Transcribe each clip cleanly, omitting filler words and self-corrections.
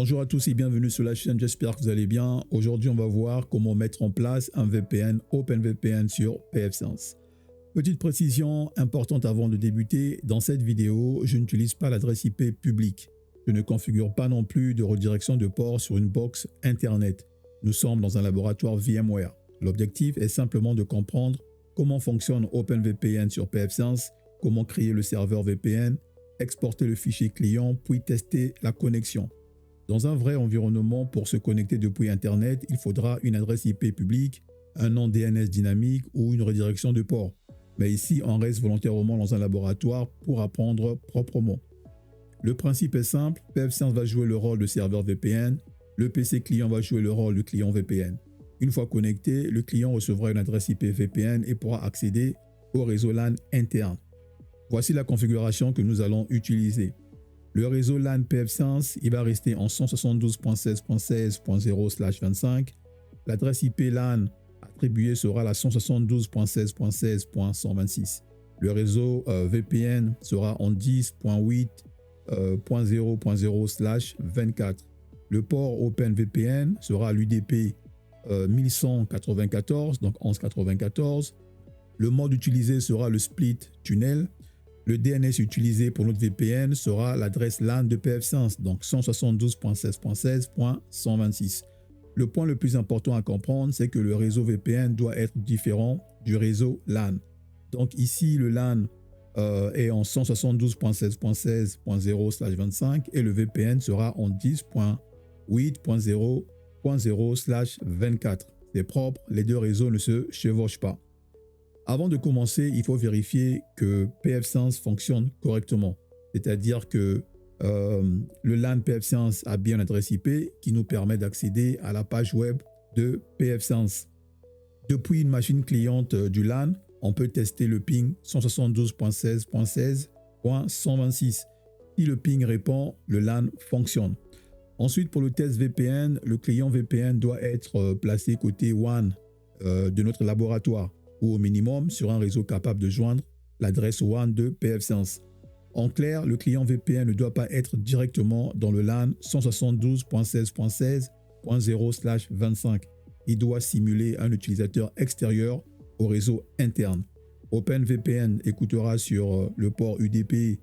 Bonjour à tous et bienvenue sur la chaîne, j'espère que vous allez bien. Aujourd'hui, on va voir comment mettre en place un VPN OpenVPN sur pfSense. Petite précision importante avant de débuter, dans cette vidéo, je n'utilise pas l'adresse IP publique. Je ne configure pas non plus de redirection de port sur une box Internet. Nous sommes dans un laboratoire VMware. L'objectif est simplement de comprendre comment fonctionne OpenVPN sur pfSense, comment créer le serveur VPN, exporter le fichier client, puis tester la connexion. Dans un vrai environnement, pour se connecter depuis Internet, il faudra une adresse IP publique, un nom DNS dynamique ou une redirection de port. Mais ici, on reste volontairement dans un laboratoire pour apprendre proprement. Le principe est simple, pfSense va jouer le rôle de serveur VPN, le PC client va jouer le rôle de client VPN. Une fois connecté, le client recevra une adresse IP VPN et pourra accéder au réseau LAN interne. Voici la configuration que nous allons utiliser. Le réseau LAN pfSense, il va rester en 172.16.16.0/25. L'adresse IP LAN attribuée sera la 172.16.16.126. Le réseau VPN sera en 10.8.0.0/24. Le port OpenVPN sera l'UDP 1194, donc 1194. Le mode utilisé sera le split tunnel. Le DNS utilisé pour notre VPN sera l'adresse LAN de pfSense, donc 172.16.16.126. Le point le plus important à comprendre, c'est que le réseau VPN doit être différent du réseau LAN. Donc ici, le LAN est en 172.16.16.0/25 et le VPN sera en 10.8.0.0/24. C'est propre, les deux réseaux ne se chevauchent pas. Avant de commencer, il faut vérifier que pfSense fonctionne correctement. C'est-à-dire que le LAN pfSense a bien l'adresse IP qui nous permet d'accéder à la page web de pfSense. Depuis une machine cliente du LAN, on peut tester le ping 172.16.16.126. Si le ping répond, le LAN fonctionne. Ensuite, pour le test VPN, le client VPN doit être placé côté WAN de notre laboratoire, ou au minimum sur un réseau capable de joindre l'adresse WAN de pfSense. En clair, le client VPN ne doit pas être directement dans le LAN 172.16.16.0/25. Il doit simuler un utilisateur extérieur au réseau interne. OpenVPN écoutera sur le port UDP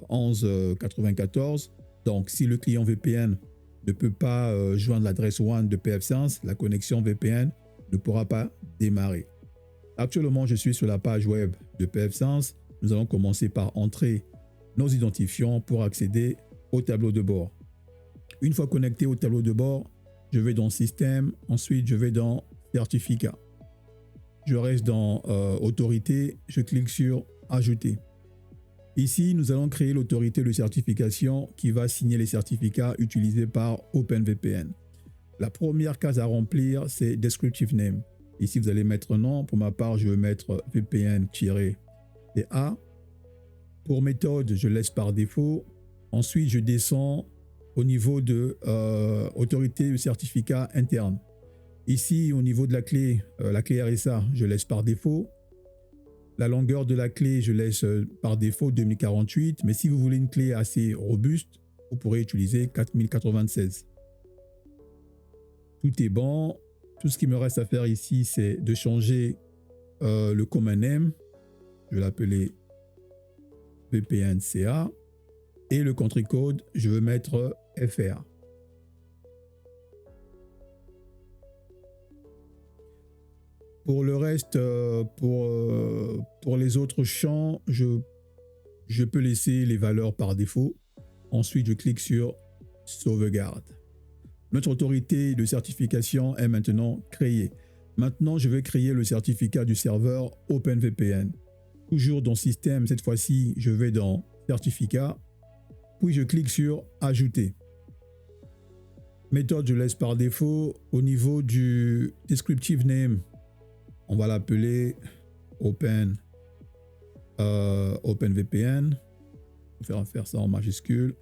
1194. Donc, si le client VPN ne peut pas joindre l'adresse WAN de pfSense, la connexion VPN ne pourra pas démarrer. Actuellement, je suis sur la page web de pfSense. Nous allons commencer par entrer nos identifiants pour accéder au tableau de bord. Une fois connecté au tableau de bord, je vais dans Système, ensuite je vais dans Certificat. Je reste dans Autorité, je clique sur Ajouter. Ici, nous allons créer l'autorité de certification qui va signer les certificats utilisés par OpenVPN. La première case à remplir, c'est Descriptive Name. Ici, vous allez mettre un nom. Pour ma part, je vais mettre VPN-A. Pour méthode, je laisse par défaut. Ensuite, je descends au niveau de autorité de certificat interne. Ici, au niveau de la clé RSA, je laisse par défaut. La longueur de la clé, je laisse par défaut 2048. Mais si vous voulez une clé assez robuste, vous pourrez utiliser 4096. Tout est bon. Tout ce qui me reste à faire ici, c'est de changer le command name. Je vais l'appeler VPN-CA. Et le country code, je vais mettre FR. Pour le reste, pour les autres champs, je peux laisser les valeurs par défaut. Ensuite, je clique sur Sauvegarde. Notre autorité de certification est maintenant créée. Maintenant, je vais créer le certificat du serveur OpenVPN. Toujours dans Système, cette fois-ci, je vais dans Certificat, puis je clique sur Ajouter. Méthode, je laisse par défaut. Au niveau du Descriptive Name, on va l'appeler OpenVPN. Je vais faire ça en majuscule.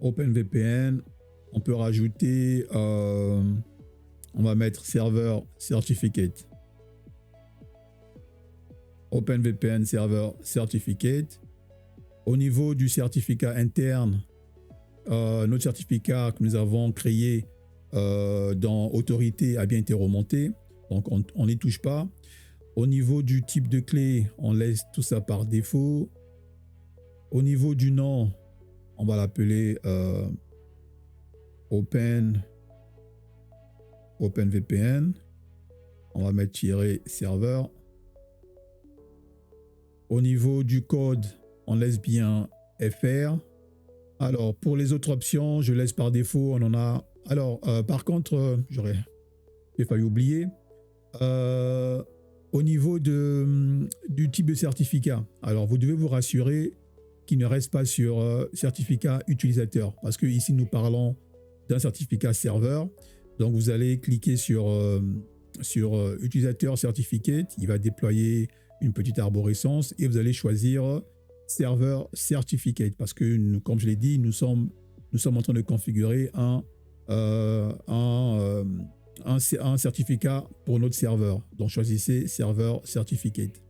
OpenVPN, on peut rajouter, on va mettre serveur certificate. OpenVPN Server Certificate. Au niveau du certificat interne, notre certificat que nous avons créé dans autorité a bien été remonté. Donc, on n'y touche pas. Au niveau du type de clé, on laisse tout ça par défaut. Au niveau du nom, on va l'appeler OpenVPN. On va mettre -serveur. Au niveau du code, on laisse bien FR. Alors, pour les autres options, je laisse par défaut. On en a. Alors, par contre, j'ai failli oublier. Au niveau du type de certificat, alors vous devez vous rassurer qu'il ne reste pas sur certificat utilisateur. Parce que ici, nous parlons d'un certificat serveur. Donc, vous allez cliquer sur utilisateur certificate. Il va déployer une petite arborescence et vous allez choisir serveur certificate parce que, comme je l'ai dit, nous sommes en train de configurer un certificat pour notre serveur. Donc, choisissez serveur certificate.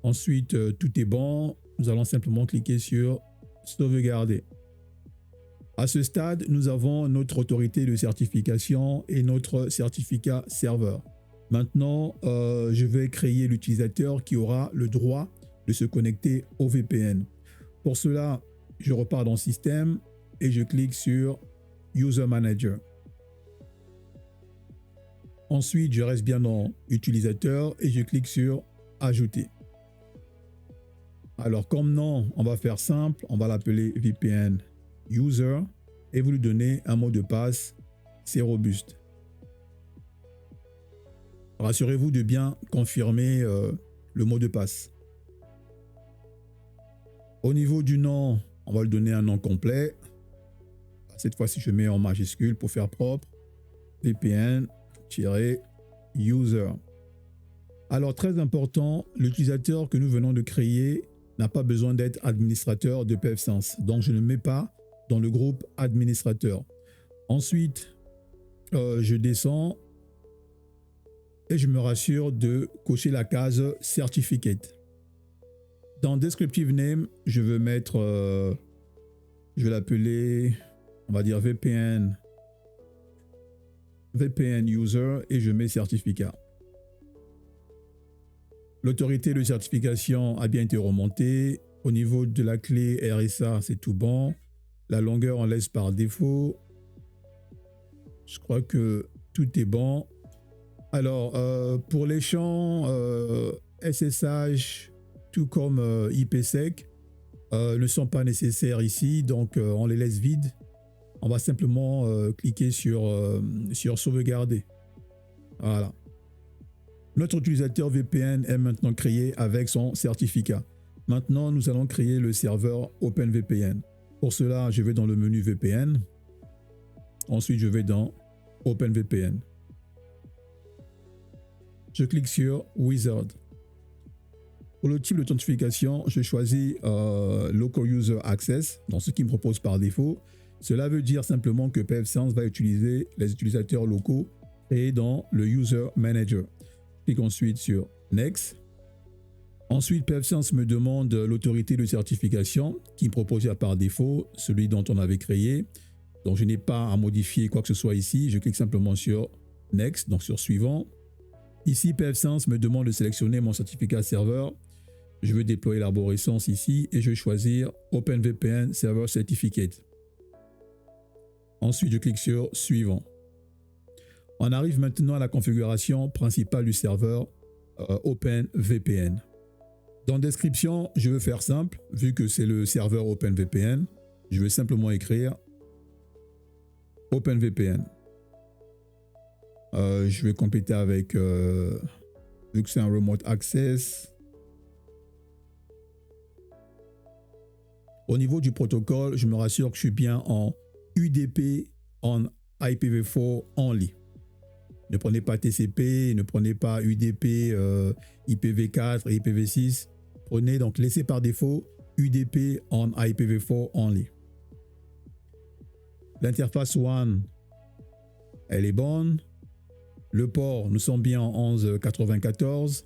Ensuite, tout est bon. Nous allons simplement cliquer sur sauvegarder. À ce stade, nous avons notre autorité de certification et notre certificat serveur. Maintenant, je vais créer l'utilisateur qui aura le droit de se connecter au VPN. Pour cela, je repars dans Système et je clique sur User Manager. Ensuite, je reste bien dans Utilisateur et je clique sur Ajouter. Alors, comme nom, on va faire simple. On va l'appeler VPN User et vous lui donnez un mot de passe. C'est robuste. Rassurez-vous de bien confirmer le mot de passe. Au niveau du nom, on va lui donner un nom complet. Cette fois-ci, je mets en majuscule pour faire propre. VPN-user. Alors, très important, l'utilisateur que nous venons de créer n'a pas besoin d'être administrateur de pfSense. Donc, je ne mets pas dans le groupe administrateur. Ensuite, je descends et je me rassure de cocher la case Certificate. Dans Descriptive Name, je vais mettre, je vais l'appeler, on va dire VPN User et je mets certificat. L'autorité de certification a bien été remontée. Au niveau de la clé RSA, c'est tout bon. La longueur, on laisse par défaut. Je crois que tout est bon. Alors, pour les champs SSH, tout comme IPsec, ne sont pas nécessaires ici. Donc, on les laisse vides. On va simplement cliquer sur sauvegarder. Voilà. Notre utilisateur VPN est maintenant créé avec son certificat. Maintenant, nous allons créer le serveur OpenVPN. Pour cela, je vais dans le menu VPN. Ensuite, je vais dans OpenVPN. Je clique sur Wizard. Pour le type d'authentification, je choisis Local User Access, dans ce qui me propose par défaut. Cela veut dire simplement que pfSense va utiliser les utilisateurs locaux créés dans le User Manager. Je clique ensuite sur Next. Ensuite, pfSense me demande l'autorité de certification qui me propose par défaut, celui dont on avait créé. Donc, je n'ai pas à modifier quoi que ce soit ici. Je clique simplement sur Next, donc sur Suivant. Ici, pfSense me demande de sélectionner mon certificat serveur. Je vais déployer l'arborescence ici et je vais choisir OpenVPN Server Certificate. Ensuite, je clique sur Suivant. On arrive maintenant à la configuration principale du serveur OpenVPN. Dans description, je vais faire simple, vu que c'est le serveur OpenVPN. Je vais simplement écrire OpenVPN. Je vais compléter avec, vu que c'est un Remote Access. Au niveau du protocole, je me rassure que je suis bien en UDP en IPv4 only. Ne prenez pas TCP, ne prenez pas UDP, IPv4 et IPv6. Prenez donc, laissez par défaut UDP en IPv4 only. L'interface WAN, elle est bonne. Le port, nous sommes bien en 1194.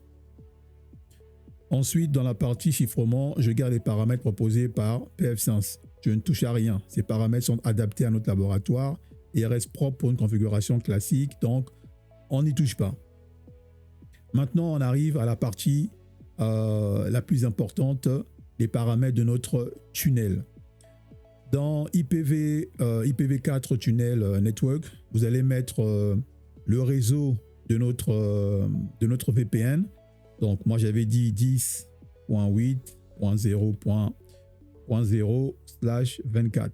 Ensuite, dans la partie chiffrement, je garde les paramètres proposés par pfSense. je ne touche à rien. Ces paramètres sont adaptés à notre laboratoire et restent propres pour une configuration classique, donc on n'y touche pas. Maintenant, on arrive à la partie la plus importante, les paramètres de notre tunnel. Dans IPv4 Tunnel Network, vous allez mettre le réseau de notre VPN. Donc, moi, j'avais dit 10.8.0.0/24.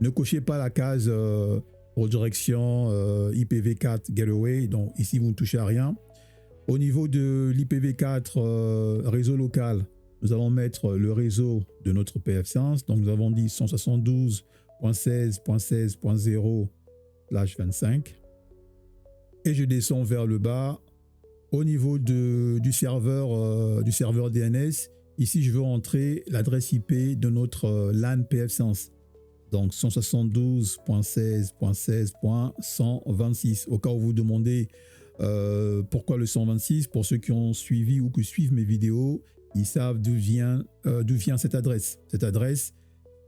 Ne cochez pas la case redirection IPv4 Gateway. Donc, ici, vous ne touchez à rien. Au niveau de l'IPv4 réseau local, nous allons mettre le réseau de notre PF5. Donc, nous avons dit 172.16.16.0/25. Et je descends vers le bas. Au niveau du serveur DNS, ici, je veux entrer l'adresse IP de notre LAN PF5. Donc, 172.16.16.126. Au cas où vous vous demandez pourquoi le 126, pour ceux qui ont suivi ou qui suivent mes vidéos, ils savent d'où vient cette adresse. Cette adresse,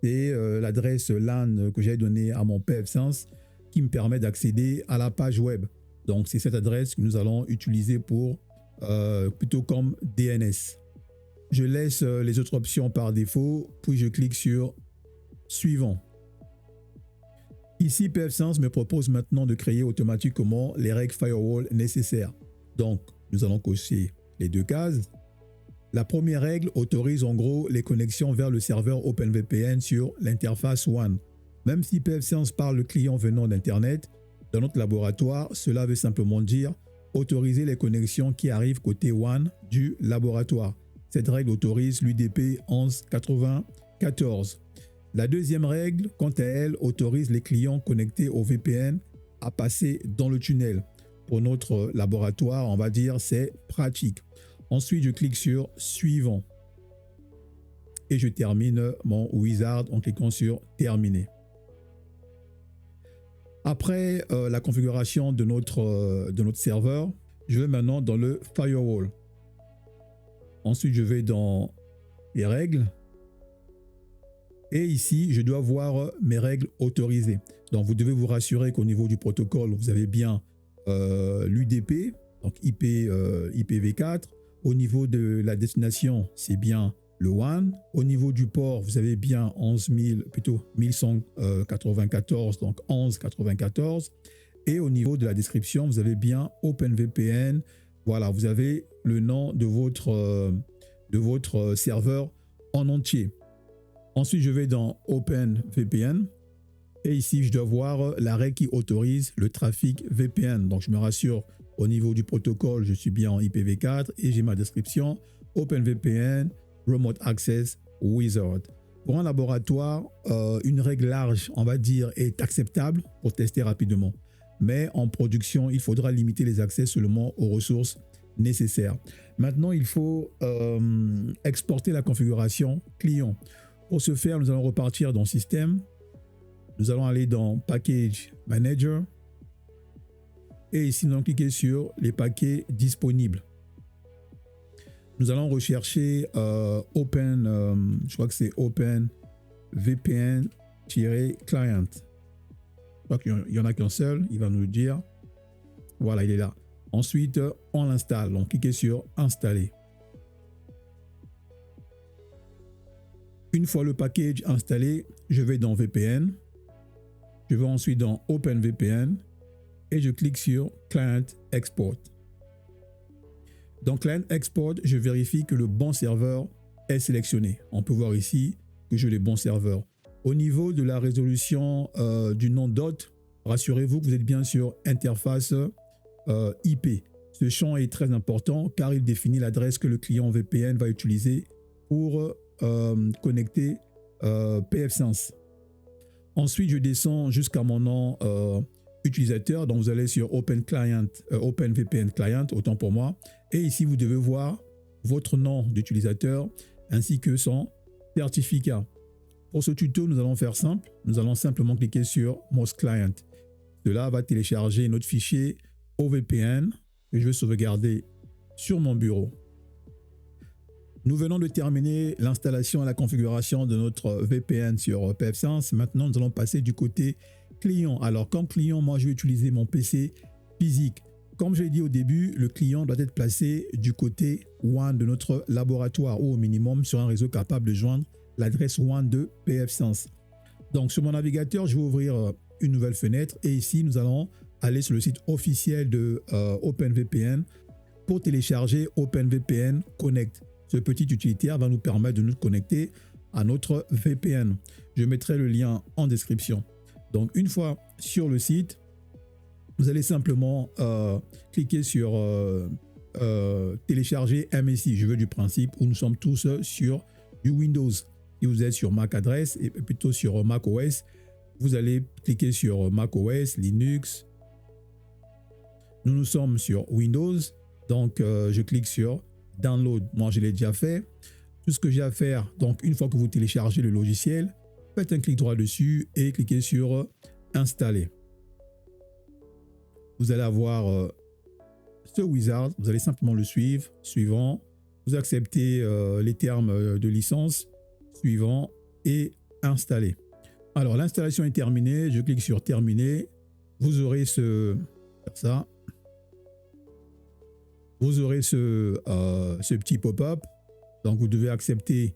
c'est l'adresse LAN que j'ai donnée à mon PF5 qui me permet d'accéder à la page web. Donc, c'est cette adresse que nous allons utiliser plutôt comme DNS. Je laisse les autres options par défaut, puis je clique sur Suivant. Ici, PF5 me propose maintenant de créer automatiquement les règles firewall nécessaires. Donc, nous allons cocher les deux cases. La première règle autorise en gros les connexions vers le serveur OpenVPN sur l'interface WAN. Même si PF5 parle le client venant d'Internet, dans notre laboratoire, cela veut simplement dire autoriser les connexions qui arrivent côté WAN du laboratoire. Cette règle autorise l'UDP 1194. La deuxième règle, quant à elle, autorise les clients connectés au VPN à passer dans le tunnel. Pour notre laboratoire, on va dire c'est pratique. Ensuite, je clique sur Suivant. Et je termine mon wizard en cliquant sur Terminer. Après la configuration de notre serveur, je vais maintenant dans le Firewall. Ensuite, je vais dans les règles. Et ici, je dois voir mes règles autorisées. Donc, vous devez vous rassurer qu'au niveau du protocole, vous avez bien l'UDP, donc IPv4. Au niveau de la destination, c'est bien le WAN. Au niveau du port, vous avez bien 1194, donc 1194. Et au niveau de la description, vous avez bien OpenVPN. Voilà, vous avez le nom de votre serveur en entier. Ensuite, je vais dans OpenVPN et ici, je dois voir la règle qui autorise le trafic VPN. Donc, je me rassure au niveau du protocole, je suis bien en IPv4 et j'ai ma description OpenVPN Remote Access Wizard. Pour un laboratoire, une règle large, on va dire, est acceptable pour tester rapidement. Mais en production, il faudra limiter les accès seulement aux ressources nécessaires. Maintenant, il faut exporter la configuration client. Pour ce faire, nous allons repartir dans Système. Nous allons aller dans Package Manager. Et ici, nous allons cliquer sur les paquets disponibles. Nous allons rechercher je crois que c'est Open VPN-Client. Je crois qu'il n'y en a qu'un seul, il va nous le dire. Voilà, il est là. Ensuite, on l'installe. Donc, cliquez sur Installer. Une fois le package installé, je vais dans VPN. Je vais ensuite dans OpenVPN et je clique sur Client Export. Dans Client Export, je vérifie que le bon serveur est sélectionné. On peut voir ici que j'ai les bons serveurs. Au niveau de la résolution du nom d'hôte, rassurez-vous que vous êtes bien sur interface IP. Ce champ est très important car il définit l'adresse que le client VPN va utiliser pour connecter PF5. Ensuite, je descends jusqu'à mon nom utilisateur. Donc, vous allez sur OpenVPN Client, autant pour moi. Et ici, vous devez voir votre nom d'utilisateur ainsi que son certificat. Pour ce tuto, nous allons faire simple. Nous allons simplement cliquer sur Most Client. Cela va télécharger notre fichier OVPN que je vais sauvegarder sur mon bureau. Nous venons de terminer l'installation et la configuration de notre VPN sur pfSense. Maintenant, nous allons passer du côté client. Alors, comme client, moi, je vais utiliser mon PC physique. Comme je l'ai dit au début, le client doit être placé du côté WAN de notre laboratoire ou au minimum sur un réseau capable de joindre l'adresse WAN de pfSense. Donc, sur mon navigateur, je vais ouvrir une nouvelle fenêtre et ici, nous allons aller sur le site officiel de OpenVPN pour télécharger OpenVPN Connect. Ce petit utilitaire va nous permettre de nous connecter à notre VPN. Je mettrai le lien en description. Donc, une fois sur le site, vous allez simplement cliquer sur télécharger MSI. Je veux du principe où nous sommes tous sur du Windows. Si vous êtes sur Mac adresse et plutôt sur Mac OS, vous allez cliquer sur Mac OS, Linux. Nous sommes sur Windows. Donc, je clique sur Download. Moi, je l'ai déjà fait. Tout ce que j'ai à faire, donc une fois que vous téléchargez le logiciel, faites un clic droit dessus et cliquez sur Installer. Vous allez avoir ce wizard. Vous allez simplement le suivre. Suivant. Vous acceptez les termes de licence. Suivant et Installer. Alors, l'installation est terminée. Je clique sur Terminer. Vous aurez ça. Vous aurez ce petit pop-up. Donc, vous devez accepter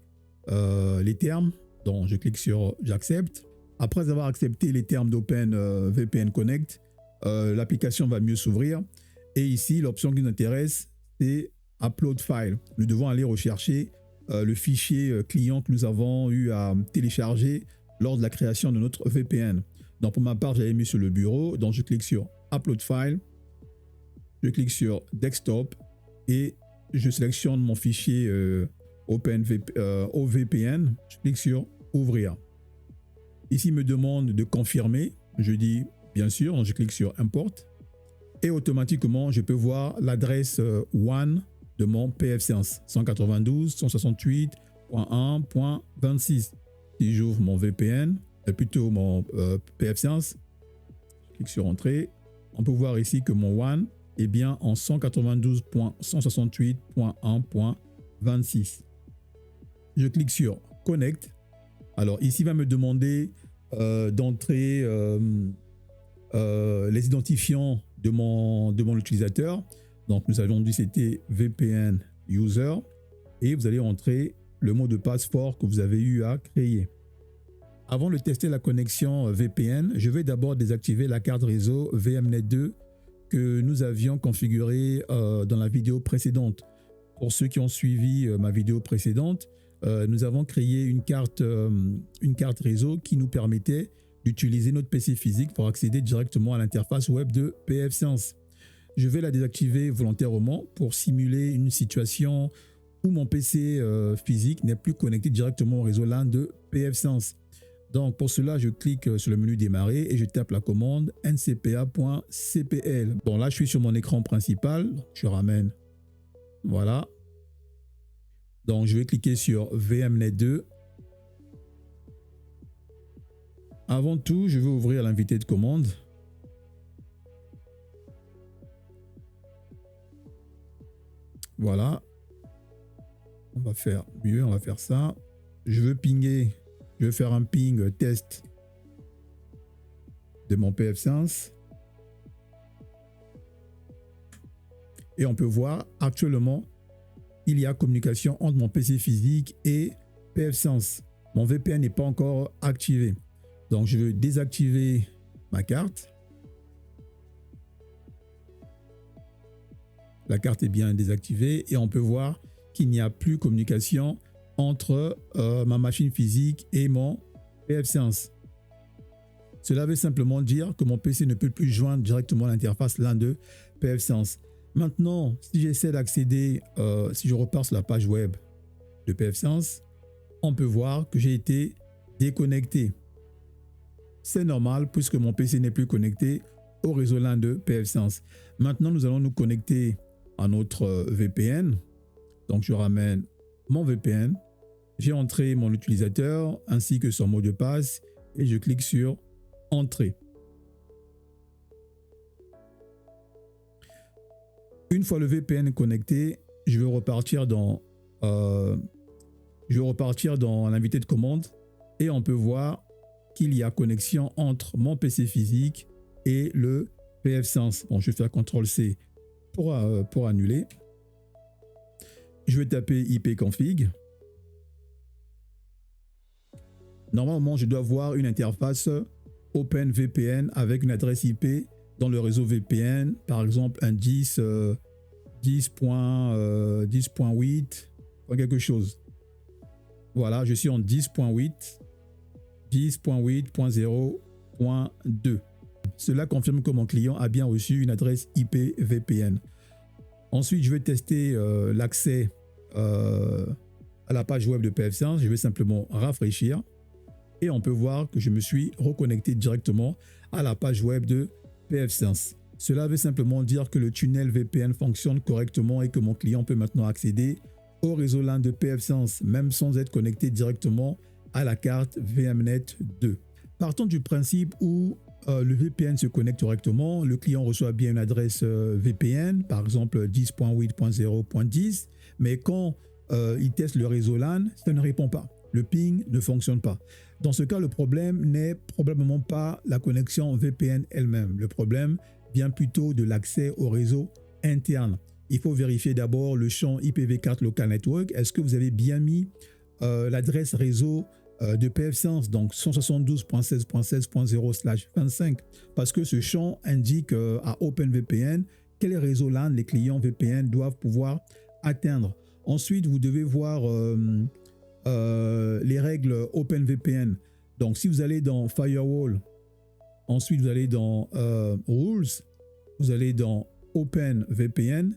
les termes. Donc, je clique sur J'accepte. Après avoir accepté les termes d'OpenVPN Connect, l'application va mieux s'ouvrir. Et ici, l'option qui nous intéresse, c'est Upload File. Nous devons aller rechercher le fichier client que nous avons eu à télécharger lors de la création de notre VPN. Donc, pour ma part, j'avais mis sur le bureau. Donc, je clique sur Upload File. Je clique sur Desktop et je sélectionne mon fichier OVPN. Je clique sur Ouvrir. Ici, il me demande de confirmer. Je dis bien sûr. Je clique sur Import. Et automatiquement, je peux voir l'adresse WAN de mon pfSense 192.168.1.26. Si j'ouvre mon VPN, plutôt mon pfSense, je clique sur Entrée. On peut voir ici que mon WAN est bien en 192.168.1.26. Je clique sur Connect. Alors ici, il va me demander d'entrer les identifiants de mon utilisateur. Donc, nous avons dit c'était VPN User. Et vous allez entrer le mot de passe fort que vous avez eu à créer. Avant de tester la connexion VPN, je vais d'abord désactiver la carte réseau VMnet 2 que nous avions configurée dans la vidéo précédente. Pour ceux qui ont suivi ma vidéo précédente, nous avons créé une carte réseau qui nous permettait d'utiliser notre PC physique pour accéder directement à l'interface web de pfSense. Je vais la désactiver volontairement pour simuler une situation où mon PC physique n'est plus connecté directement au réseau LAN de pfSense. Donc pour cela, je clique sur le menu démarrer et je tape la commande ncpa.cpl. Bon, là je suis sur mon écran principal, je ramène. Voilà. Donc je vais cliquer sur VMnet 2. Avant tout, je vais ouvrir l'invité de commande. Voilà. On va faire mieux, on va faire ça. Je veux pinguer, je vais faire un ping test de mon pfSense. Et on peut voir actuellement, il y a communication entre mon PC physique et pfSense. Mon VPN n'est pas encore activé. Donc, je veux désactiver ma carte. La carte est bien désactivée et on peut voir qu'il n'y a plus communication entre ma machine physique et mon pfSense. Cela veut simplement dire que mon PC ne peut plus joindre directement l'interface LAN de pfSense. Maintenant, si j'essaie d'accéder, si je repars sur la page web de pfSense, on peut voir que j'ai été déconnecté. C'est normal puisque mon PC n'est plus connecté au réseau LAN de pfSense. Maintenant, nous allons nous connecter à notre VPN. Donc, je ramène mon VPN. J'ai entré mon utilisateur ainsi que son mot de passe et je clique sur Entrée. Une fois le VPN connecté, je vais repartir dans Je vais repartir dans l'invité de commande et on peut voir qu'il y a connexion entre mon PC physique et le pfSense. Bon, je vais faire CTRL-C pour annuler. Je vais taper ipconfig. Normalement, je dois voir une interface OpenVPN avec une adresse IP dans le réseau VPN, par exemple un 10.8, quelque chose. Voilà, je suis en 10.8.0.2. Cela confirme que mon client a bien reçu une adresse IP VPN. Ensuite, je vais tester l'accès à la page web de pfSense. Je vais simplement rafraîchir et on peut voir que je me suis reconnecté directement à la page web de pfSense. Cela veut simplement dire que le tunnel VPN fonctionne correctement et que mon client peut maintenant accéder au réseau LAN de pfSense, même sans être connecté directement à la carte VMnet 2. Partons du principe où le VPN se connecte correctement, le client reçoit bien une adresse VPN, par exemple 10.8.0.10, mais quand il teste le réseau LAN, ça ne répond pas. Le ping ne fonctionne pas. Dans ce cas, le problème n'est probablement pas la connexion VPN elle-même. Le problème vient plutôt de l'accès au réseau interne. Il faut vérifier d'abord le champ IPv4 Local Network. Est-ce que vous avez bien mis l'adresse réseau de pfSense, donc 172.16.16.0/25, parce que ce champ indique à OpenVPN quel réseau LAN les clients VPN doivent pouvoir atteindre. Ensuite, vous devez voir les règles OpenVPN. Donc, si vous allez dans Firewall, ensuite vous allez dans Rules, vous allez dans OpenVPN.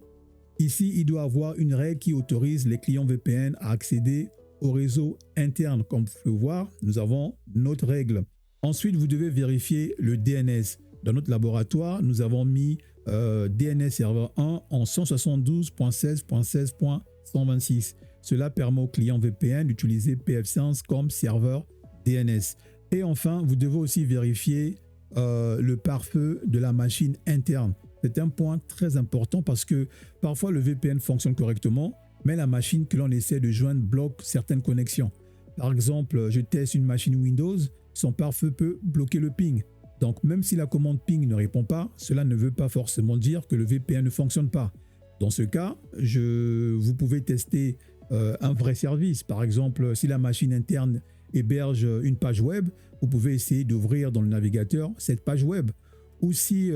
Ici, il doit avoir une règle qui autorise les clients VPN à accéder au réseau interne. Comme vous pouvez voir, nous avons notre règle. Ensuite, vous devez vérifier le DNS. Dans notre laboratoire, nous avons mis DNS serveur 1 en 172.16.16.126. Cela permet aux clients VPN d'utiliser pfSense comme serveur DNS. Et enfin, vous devez aussi vérifier le pare-feu de la machine interne. C'est un point très important parce que parfois le VPN fonctionne correctement, mais la machine que l'on essaie de joindre bloque certaines connexions. Par exemple, je teste une machine Windows, son pare-feu peut bloquer le ping. Donc même si la commande ping ne répond pas, cela ne veut pas forcément dire que le VPN ne fonctionne pas. Dans ce cas, vous pouvez tester un vrai service. Par exemple, si la machine interne héberge une page web, vous pouvez essayer d'ouvrir dans le navigateur cette page web. Ou si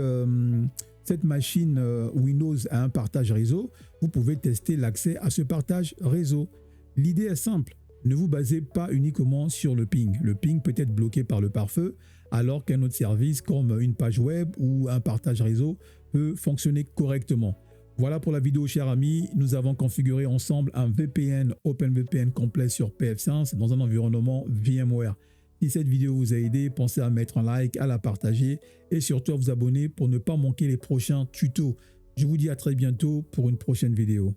cette machine Windows a un partage réseau, vous pouvez tester l'accès à ce partage réseau. L'idée est simple, ne vous basez pas uniquement sur le ping. Le ping peut être bloqué par le pare-feu, alors qu'un autre service comme une page web ou un partage réseau peut fonctionner correctement. Voilà pour la vidéo, chers amis. Nous avons configuré ensemble un VPN OpenVPN complet sur pfSense dans un environnement VMware. Si cette vidéo vous a aidé, pensez à mettre un like, à la partager et surtout à vous abonner pour ne pas manquer les prochains tutos. Je vous dis à très bientôt pour une prochaine vidéo.